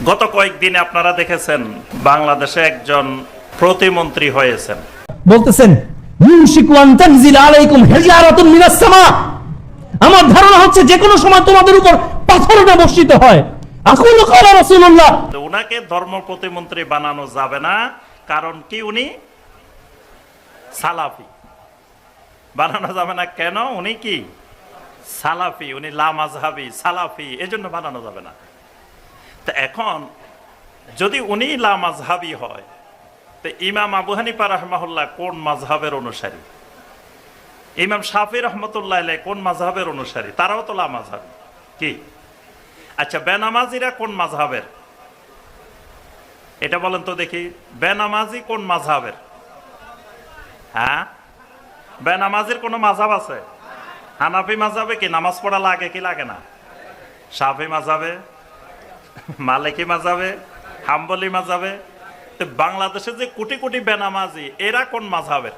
গত কয়েকদিনে আপনারা দেখেছেন বাংলাদেশে একজন প্রতিমন্ত্রী হয়েছেন, বলতেছেন ইউশিকু আন তানজিলা আলাইকুম হিজারাতুন মিনাস সামা। আমার ধারণা হচ্ছে যে কোনো সময় তোমাদের উপর পাথরটা বর্ষিত হয়। আকুলু ক্বালা রাসূলুল্লাহ। তো উনাকে ধর্ম প্রতিমন্ত্রী বানানো যাবে না, কারণ কি উনি সালাফি। বানানো যাবে না কেন? উনি কি সালাফি, উনি লামাযহাবী সালাফি, এজন্য বানানো যাবে না। তো এখন যদি উনি লামাযহাবী হয়, তো ইমাম আবু হানিফা রাহমাহুল্লাহ কোন মাযহাবের অনুসারী? ইমাম শাফি রহমতুল্লাহ আলাইহি কোন মাযহাবের অনুসারী? তারাও তো লামাযহাবী। কি আচ্ছা, বেনামাজিরা কোন মাযহাবের? এটা বলেন তো দেখি, বেনামাজি কোন মাযহাবের? হ্যাঁ, বেনামাজির কোন মাযহাব আছে? হানাফি মাযহাবে কি নামাজ পড়া লাগে কি লাগে না? শাফি মাযহাবে, মালিকি মাযহাবে, হাম্বলি মাযহাবে। তো বাংলাদেশে যে কোটি কোটি বেনামাজি, এরা কোন মাযহাবের?